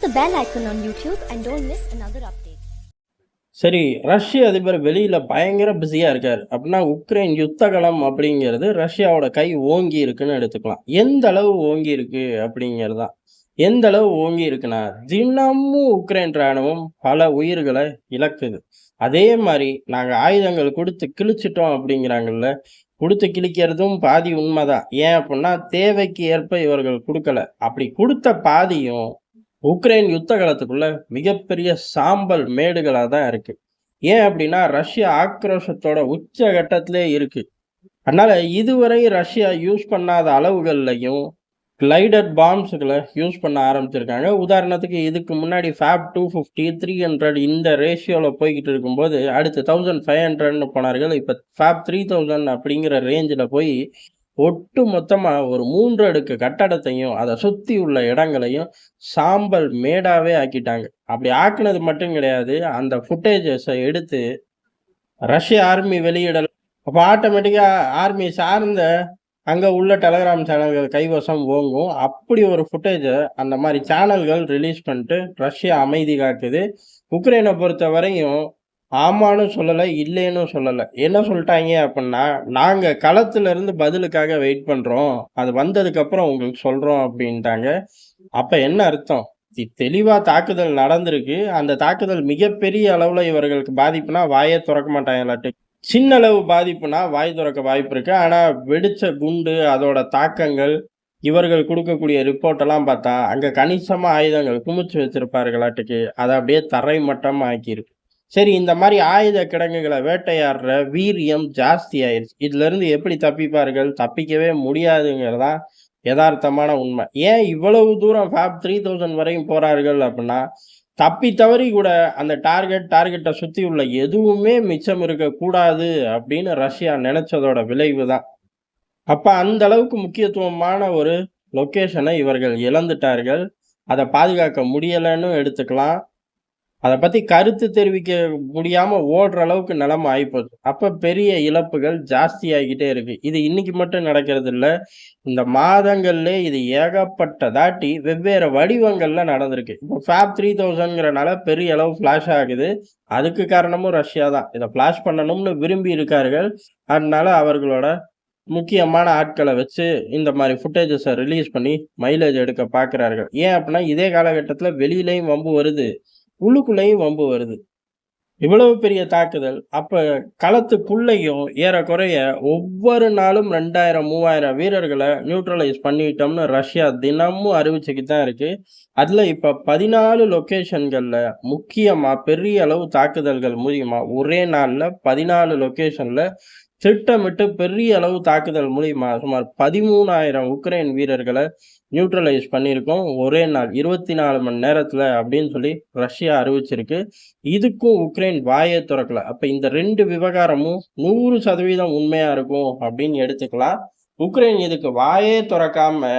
the bell icon on YouTube and don't miss another update. சரி, ரஷ்ய அதிபர் வெளியில பயங்கர பிஸியா இருக்காரு. அப்படின்னா உக்ரைன் யுத்த களம் அப்படிங்கிறது ரஷ்யாவோட கை ஓங்கி இருக்குன்னு எடுத்துக்கலாம். எந்த அளவு ஓங்கி இருக்கு அப்படிங்கிறது தான். எந்த அளவு ஓங்கி இருக்குன்னா, தினமும் உக்ரைன் ராணுவம் பல உயிர்களை இழக்குது. அதே மாரி நாங்க ஆயுதங்கள் குடுத்து கிழிச்சிட்டோம் அப்படிங்கிறாங்கல்ல, குடுத்து கிழிக்கிறதும் பாதி உண்மைதான். ஏன் அப்படின்னா, தேவைக்கு ஏற்ப இவர்கள் குடுக்கல. அப்படி குடுத்த பாதியும் உக்ரைன் யுத்த காலத்துக்குள்ள மிகப்பெரிய சாம்பல் மேடுகளா தான் இருக்கு. ஏன் அப்படின்னா ரஷ்யா ஆக்ரோஷத்தோட உச்ச கட்டத்திலே இருக்கு. அதனால இதுவரை ரஷ்யா யூஸ் பண்ணாத அளவுகள்லையும் கிளைடட் பாம்ஸ்களை யூஸ் பண்ண ஆரம்பிச்சிருக்காங்க. உதாரணத்துக்கு இதுக்கு முன்னாடி ஃபேப் 250 300 இந்த ரேஷியோவில் போய்கிட்டு இருக்கும்போது அடுத்து 1500ன்னு போனார்கள். இப்போ ஃபேப் 3000 அப்படிங்கிற ரேஞ்சில் போய் ஒட்டு மொத்தமா ஒரு 3 அடுக்கு கட்டடத்தையும் அதை சுத்தி உள்ள இடங்களையும் சாம்பல் மேடாவே ஆக்கிட்டாங்க. அப்படி ஆக்குனது மட்டும் கிடையாது, அந்த ஃபுட்டேஜஸை எடுத்து ரஷ்ய ஆர்மி வெளியிடல. அப்போ ஆட்டோமேட்டிக்கா ஆர்மி சார்ந்த அங்க உள்ள டெலகிராம் சேனல்கள் கைவசம் ஓங்கும். அப்படி ஒரு ஃபுட்டேஜை அந்த மாதிரி சேனல்கள் ரிலீஸ் பண்ணிட்டு ரஷ்யா அமைதி காக்குது. உக்ரைனை பொறுத்த வரையும் ஆமான்னு சொல்லலை, இல்லைன்னு சொல்லலை. என்ன சொல்லிட்டாங்க அப்படின்னா, நாங்கள் களத்துல இருந்து பதிலுக்காக வெயிட் பண்ணுறோம், அது வந்ததுக்கப்புறம் உங்களுக்கு சொல்கிறோம் அப்படின்ட்டாங்க. அப்போ என்ன அர்த்தம்? தெளிவாக தாக்குதல் நடந்திருக்கு. அந்த தாக்குதல் மிகப்பெரிய அளவில் இவர்களுக்கு பாதிப்புனா வாயே திறக்க மாட்டாங்களாட்டு. சின்ன அளவு பாதிப்புனா வாய் திறக்க வாய்ப்பு இருக்கு. ஆனால் வெடிச்ச குண்டு அதோட தாக்கங்கள் இவர்கள் கொடுக்கக்கூடிய ரிப்போர்ட்டெல்லாம் பார்த்தா அங்கே கணிசமாக ஆயுதங்கள் குமிச்சு வச்சிருப்பார்களாட்டுக்கு. அதை அப்படியே தரை மட்டமாக ஆக்கியிருக்கு. சரி, இந்த மாதிரி ஆயுத கிடங்குகளை வேட்டையாடுற வீரியம் ஜாஸ்தி ஆயிடுச்சு. இதுல இருந்து எப்படி தப்பிப்பார்கள்? தப்பிக்கவே முடியாதுங்கிறதா யதார்த்தமான உண்மை. ஏன் இவ்வளவு தூரம் ஃபேப் 3000 வரையும் போறார்கள் அப்படின்னா, தப்பி தவறி கூட அந்த டார்கெட்டை சுத்தி உள்ள எதுவுமே மிச்சம் இருக்கக்கூடாது அப்படின்னு ரஷ்யா நினைச்சதோட விளைவு தான். அப்ப அந்த அளவுக்கு முக்கியத்துவமான ஒரு லொக்கேஷனை இவர்கள் இழந்துட்டார்கள். அதை பாதுகாக்க முடியலைன்னு எடுத்துக்கலாம். அதை பத்தி கருத்து தெரிவிக்க முடியாம ஓடுற அளவுக்கு நிலைமை ஆயிப்போச்சு. அப்ப பெரிய இழப்புகள் ஜாஸ்தி ஆகிக்கிட்டே இருக்கு. இது இன்னைக்கு மட்டும் நடக்கிறது இல்ல. இந்த மாதங்கள்லே இது ஏகப்பட்டதாட்டி வெவ்வேறு வடிவங்கள்ல நடந்திருக்கு. இப்போ ஃபேப் 3000ங்கிறனால பெரிய அளவு ஃபிளாஷ் ஆகுது. அதுக்கு காரணமும் ரஷ்யா தான். இதை ஃபிளாஷ் பண்ணணும்னு விரும்பி இருக்கார்கள். அதனால அவர்களோட முக்கியமான ஆட்களை வச்சு இந்த மாதிரி ஃபுட்டேஜஸை ரிலீஸ் பண்ணி மைலேஜ் எடுக்க பார்க்கிறார்கள். ஏன் அப்படின்னா இதே காலகட்டத்துல வெளியிலையும் வம்பு வருது, உள்ளுக்குள்ளேயும் வம்பு வருது. இவ்வளவு பெரிய தாக்குதல். அப்ப களத்துக்குள்ளேயும் ஏறக்குறைய ஒவ்வொரு நாளும் 2000 3000 வீரர்களை நியூட்ரலைஸ் பண்ணிட்டோம்னு ரஷ்யா தினமும் அறிவிச்சுக்கிட்டு தான் இருக்கு. அதுல இப்ப 14 லொகேஷன்கள்ல முக்கியமா பெரிய அளவு தாக்குதல்கள் மூலியமா ஒரே நாள்ல 14 லொகேஷன்ல திட்டமிட்டு பெரிய அளவு தாக்குதல் மூலியமா சுமார் 13,000 உக்ரைன் வீரர்களை நியூட்ரலைஸ் பண்ணியிருக்கோம் ஒரே நாள் 24 மணி நேரத்துல அப்படின்னு சொல்லி ரஷ்யா அறிவிச்சிருக்கு. இதுக்கும் உக்ரைன் வாயே திறக்கல. அப்ப இந்த 2 விவகாரமும் 100% உண்மையா இருக்கும் அப்படின்னு எடுத்துக்கலாம். உக்ரைன் இதுக்கு வாயே திறக்காம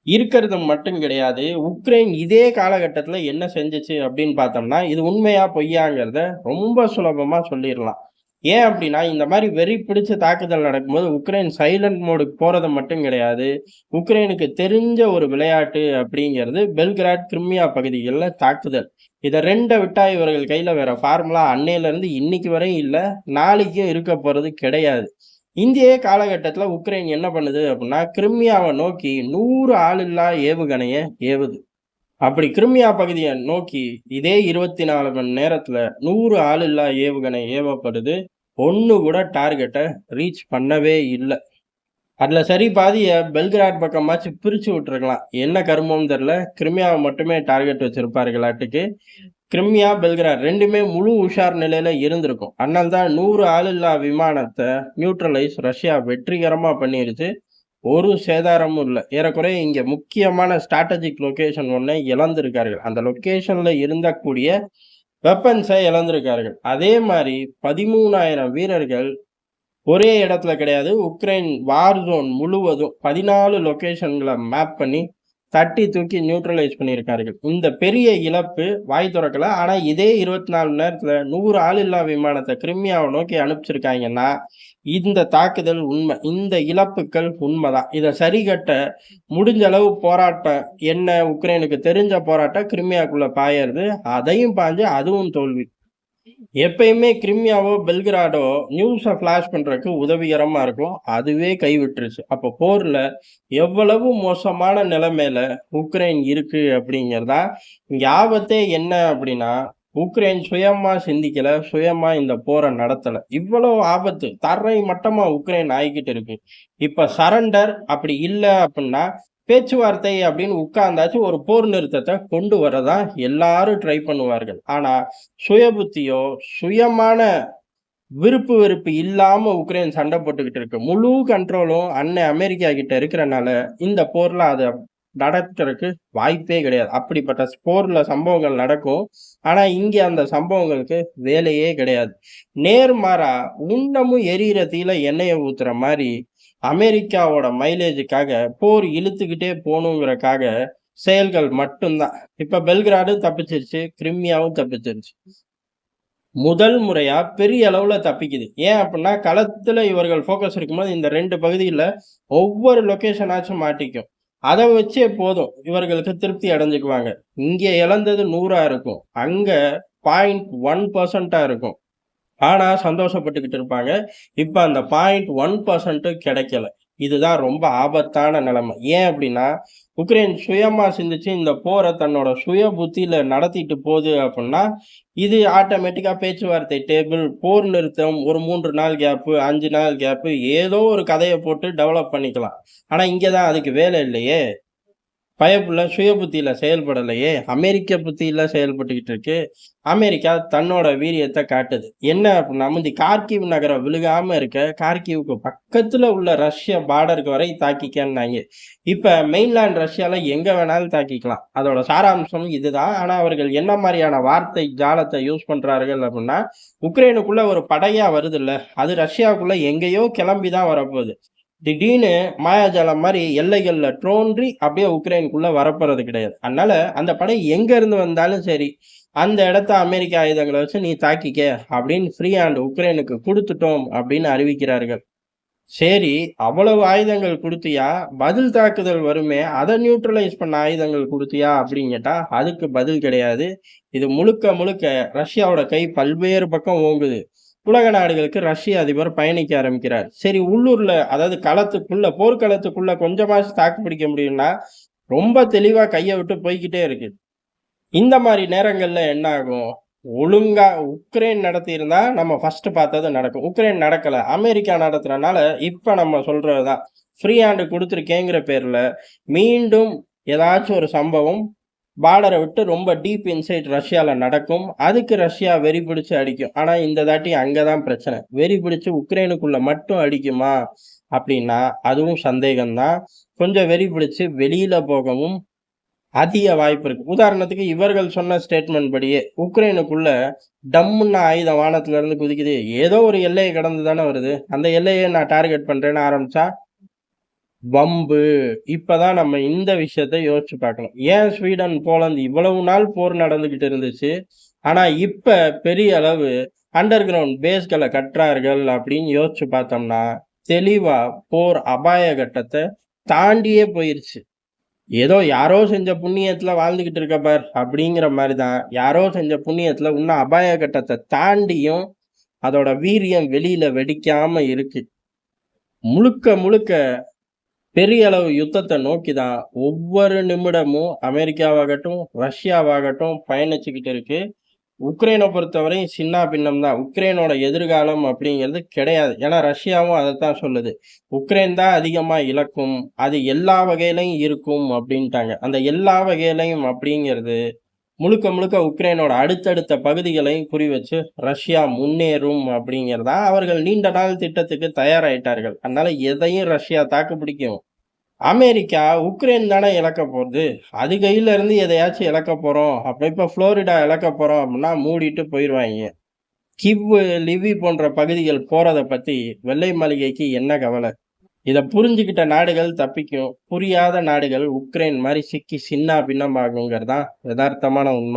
இருக்கிறது மட்டும் கிடையாது. உக்ரைன் இதே காலகட்டத்துல என்ன செஞ்சுச்சு அப்படின்னு பார்த்தோம்னா, இது உண்மையா பொய்யாங்கிறத ரொம்ப சுலபமா சொல்லிடலாம். ஏன் அப்படின்னா இந்த மாதிரி வெறி பிடிச்ச தாக்குதல் நடக்கும்போது உக்ரைன் சைலண்ட் மோடுக்கு போறது மட்டும் கிடையாது. உக்ரைனுக்கு தெரிஞ்ச ஒரு விளையாட்டு அப்படிங்கிறது பெல்கிராட் கிரிமியா பகுதிகளில் தாக்குதல். இதை 2 விட்டா இவர்கள் கையில வேற ஃபார்முலா அன்னையில இருந்து இன்னைக்கு வரையும் இல்லை, நாளைக்கும் இருக்க போறது கிடையாது. இந்திய காலகட்டத்துல உக்ரைன் என்ன பண்ணுது அப்படின்னா, கிரிமியாவை நோக்கி 100 ஆளில்லா ஏவுகணைய ஏவுது. அப்படி கிரிமியா பகுதியை நோக்கி இதே 24 மணி நேரத்துல 100 ஆளில்லா ஏவுகணை ஏவப்படுது. ஒண்ணு கூட டார்கெட்டை ரீச் பண்ணவே இல்லை. அதுல சரி பாதிய பெல்கிராட் பக்கமாச்சு பிரிச்சு விட்டுருக்கலாம். என்ன கருமம் தெரியல, கிரிமியாவை மட்டுமே டார்கெட் வச்சிருப்பார்களாட்டுக்கு. கிரிமியா பெல்கிராட் ரெண்டுமே முழு உஷார் நிலையில இருந்திருக்கும். அதனால்தான் 100 ஆளில்லா விமானத்தை நியூட்ரலைஸ் ரஷ்யா வெற்றிகரமா பண்ணிருச்சு. ஒரு சேதாரமும் இல்லை. ஏறக்குறைய இங்க முக்கியமான ஸ்ட்ராட்டஜிக் லொகேஷன் ஒன்றை இழந்திருக்கார்கள். அந்த லொகேஷன்ல இருந்தக்கூடிய வெப்பன்ஸை இழந்திருக்கார்கள். அதே மாதிரி 13,000 வீரர்கள் ஒரே இடத்துல கிடையாது, உக்ரைன் வார் ஜோன் முழுவதும் 14 லொகேஷன்களை மேப் பண்ணி தட்டி தூக்கி நியூட்ரலைஸ் பண்ணியிருக்கார்கள். இந்த பெரிய இழப்பு வாய் தொறக்கல. ஆனா இதே 24 மணி நேரத்துல 100 ஆளில்லா விமானத்த கிரிமியாவ நோக்கி அனுப்பிச்சிருக்காங்கன்னா, இந்த தாக்குதல் உண்ம. இந்த இழப்புக்கள் உண்மதான். இத சரிகட்ட முடிஞ்ச அளவு போராட்டம் என்ன உக்ரைனுக்கு தெரிஞ்ச போராட்டம் கிரிமியாக்குள்ள பாயறது. அதையும் பாஞ்சு அதுவும் தோல்வி. எப்பயுமே கிரிமியாவோ, பெல்கிராடோ நியூஸ ஃபிளாஷ் பண்றதுக்கு உதவிகரமா இருக்கும். அதுவே கைவிட்டுருச்சு. அப்போ போர்ல எவ்வளவு மோசமான நிலைமையில உக்ரைன் இருக்கு அப்படிங்கிறது தான் இங்க ஆபத்தே என்ன அப்படின்னா, உக்ரைன் சுயமா சிந்திக்கல, சுயமா இந்த போர நடத்தல. இவ்வளவு ஆபத்து தரை மட்டமா உக்ரைன் ஆயிக்கிட்டு இருக்கு. இப்ப சரண்டர் அப்படி இல்ல அப்படின்னா, பேச்சுவார்த்தை அப்படின்னு உட்கார்ந்தாச்சு ஒரு போர் நிறுத்தத்த கொண்டு வரதான் எல்லாரும் ட்ரை பண்ணுவார்கள். ஆனா சுயபுத்தியோ, சுயமான விருப்பு வெறுப்பு இல்லாம உக்ரைன் சண்டை போட்டுக்கிட்டு இருக்கு. முழு கண்ட்ரோலும் அண்ணன் அமெரிக்கா கிட்ட இருக்கிறனால, இந்த போர்ல அத நடக்கறதுக்கு வாய்ப்பே கிடையாது. அப்படிப்பட்ட போர்ல சம்பவங்கள் நடக்கும். ஆனா, இங்க அந்த சம்பவங்களுக்கு வேலையே கிடையாது. நேர்மாறா இன்னமும் எரியிற தீயில எண்ணெய ஊத்துற மாரி, அமெரிக்காவோட மைலேஜுக்காக போர் இழுத்துக்கிட்டே போணுங்கிறக்காக செயல்கள் மட்டும்தான். இப்ப பெல்கிராடு தப்பிச்சிருச்சு, கிரிமியாவும் தப்பிச்சிருச்சு. முதல் முறையா பெரிய அளவுல தப்பிக்குது. ஏன் அப்டின்னா, களத்துல இவர்கள் ஃபோக்கஸ் இருக்கும்போது இந்த 2 பகுதியில ஒவ்வொரு லொகேஷனாச்சும் மாட்டிக்கும். அத வச்சே போதும். இவர்களுக்கு திருப்தி அடைஞ்சுக்குவாங்க. இங்க இழந்தது 100ஆ இருக்கும். அங்க 0.1% இருக்கும். ஆனா சந்தோஷப்பட்டுக்கிட்டு இருப்பாங்க. இப்ப அந்த 0.1% கிடைக்கல. இதுதான் ரொம்ப ஆபத்தான நிலைமை. ஏன் அப்டின்னா, உக்ரைன் சுயமா சிந்திச்சு இந்த போர தன்னோட சுய புத்தியில நடத்திட்டு போது அப்டின்னா, இது ஆட்டோமேட்டிக்கா பேச்சுவார்த்தை டேபிள், போர் நிறுத்தம், ஒரு 3 நாள் கேப்பு, 5 நாள் கேப்பு ஏதோ ஒரு கதைய போட்டு டெவலப் பண்ணிக்கலாம். ஆனா இங்க தான் அதுக்கு வேலை இல்லையே! பயப்புள்ள சுய புத்தியில செயல்படலையே! அமெரிக்க புத்தியில செயல்பட்டுக்கிட்டு இருக்கு. அமெரிக்கா தன்னோட வீரியத்த காட்டுது. என்ன அப்டின்னா, முந்தி கார்கிவ் நகரம் விழுகாம இருக்க, கார்கிவ்க்கு பக்கத்துல உள்ள ரஷ்ய பார்டருக்கு வரை தாக்கிக்கன்னாங்க. இப்ப மெயின்லேண்ட் ரஷ்யால எங்க வேணாலும் தாக்கிக்கலாம். அதோட சாராம்சம் இதுதான். ஆனா அவர்கள் என்ன மாரியான வார்த்தை ஜாலத்த யூஸ் பண்றார்கள் அப்டின்னா, உக்ரைனுக்குள்ள ஒரு படையா வருதுல்ல, அது ரஷ்யாவுக்குள்ள எங்கேயோ கிளம்பி தான் வரப்போது. திடீர்னு மாயாஜாலம் மாரி எல்லைகள்ல தோன்றி அப்படியே உக்ரைனுக்குள்ள வரப்போறது கிடையாது. அதனால அந்த படை எங்க இருந்து வந்தாலும் சரி, அந்த இடத்த அமெரிக்க ஆயுதங்கள வச்சு நீ தாக்கிக்க அப்படின்னு ஃப்ரீ ஹேண்ட் உக்ரைனுக்கு குடுத்துட்டோம் அப்படின்னு அறிவிக்கிறார்கள். சரி, அவ்வளவு ஆயுதங்கள் குடுத்தியா? பதில் தாக்குதல் வருமே, அத நியூட்ரலைஸ் பண்ண ஆயுதங்கள் குடுத்தியா அப்படின்னு கேட்டா, அதுக்கு பதில் கிடையாது. இது முழுக்க முழுக்க ரஷ்யாவோட கை பல்வேறு பக்கம் ஓங்குது. உலக நாடுகளுக்கு ரஷ்ய அதிபர் பயணிக்க ஆரம்பிக்கிறார். சரி உள்ளூர்ல அதாவது களத்துக்குள்ள போர்க்களத்துக்குள்ள கொஞ்சமாச்சும் தாக்கு பிடிக்க முடியும்னா, ரொம்ப தெளிவா கைய விட்டு போய்க்கிட்டே இருக்கு. இந்த மாரி நேரங்கள்ல என்ன ஆகும்? ஒழுங்கா உக்ரைன் நடத்தியிருந்தா நம்ம ஃபர்ஸ்ட் பார்த்தது நடக்கும். உக்ரைன் நடக்கல. அமெரிக்கா நடத்துறனால இப்ப நம்ம சொல்றது தான். ஃப்ரீ ஹேண்ட் குடுத்துருக்கேங்கிற பேர்ல மீண்டும் ஏதாச்சும் ஒரு சம்பவம் பார்டர விட்டு ரொம்ப டீப் இன்சைட் ரஷ்யால நடக்கும். அதுக்கு ரஷ்யா வெறி பிடிச்சு அடிக்கும். ஆனா இந்த தாட்டி அங்க தான் பிரச்சனை. வெறி பிடிச்சு உக்ரைனுக்குள்ள மட்டும் அடிக்குமா? அப்டின்னா, அதுவும் சந்தேகம் தான். கொஞ்சம் வெறி பிடிச்சு வெளியில போகவும் அதிக வாய்ப்பு இருக்கு. உதாரணத்துக்கு இவர்கள் சொன்ன ஸ்டேட்மெண்ட் படியே, உக்ரைனுக்குள்ள டம்முன்னு ஆயுதம் வானத்துல இருந்து குதிக்குது. ஏதோ ஒரு எல்லைய கடந்து தானே வருது. அந்த எல்லைய நான் டார்கெட் பண்றேன்னு ஆரம்பிச்சா, வம்பு. இப்பதான் நம்ம இந்த விஷயத்த யோசிச்சு பார்க்கணும். ஏன் ஸ்வீடன், போலந்து இவ்வளவு நாள் போர் நடந்துகிட்டு இருந்துச்சு. ஆனா இப்ப பெரிய அளவு அண்டர் கிரவுண்ட் பேஸ்கள கட்டுறார்கள் அப்படின்னு யோசிச்சு பார்த்தோம்னா, தெளிவா போர் அபாய கட்டத்த தாண்டியே போயிருச்சு. ஏதோ யாரோ செஞ்ச புண்ணியத்துல வாழ்ந்துகிட்டு இருக்க பார் அப்படிங்கிற மாரி தான். யாரோ செஞ்ச புண்ணியத்துல இன்னும் அபாய கட்டத்த தாண்டியும் அதோட வீரியம் வெளியில வெடிக்காம இருக்கு. முழுக்க முழுக்க பெரிய அளவு யுத்தத்த நோக்கி தான் ஒவ்வொரு நிமிடமும் அமெரிக்காவாகட்டும், ரஷ்யாவாகட்டும் பயணிச்சுக்கிட்டு இருக்கு. உக்ரைன பொறுத்தவரையும் சின்னாபின்னம் தான். உக்ரைனோட எதிர்காலம் அப்படிங்கிறது கிடையாது. ஏன்னா ரஷ்யாவும் அதத்தான் சொல்லுது. உக்ரைன் தான் அதிகமா இழக்கும். அது எல்லா வகையிலயும் இருக்கும் அப்படின்ட்டாங்க. அந்த எல்லா வகையிலயும் அப்படிங்கிறது முழுக்க முழுக்க உக்ரைனோட அடுத்தடுத்த பகுதிகளையும் குறிவச்சு ரஷ்யா முன்னேறும் அப்படிங்கிறதா அவர்கள் நீண்ட நாள் திட்டத்துக்கு தயாராயிட்டார்கள். அதனால எதையும் ரஷ்யா தாக்கு பிடிக்கும். அமெரிக்கா உக்ரைன் தானே இழக்க போகுது. அது கையில இருந்து எதையாச்சும் இழக்க போறோம். அப்ப இப்ப புளோரிடா இழக்க போறோம் அப்படின்னா மூடிட்டு போயிருவாங்க. கிவ், லிவி போன்ற பகுதிகள் போறத பத்தி வெள்ளை மாளிகைக்கு என்ன கவலை? இத புரிஞ்சுகிட்ட நாடுகள் தப்பிக்கும். புரியாத நாடுகள் உக்ரைன் மாரி சிக்கி சின்னா பின்னமாகுங்கிறது தான் எதார்த்தமான உண்ம.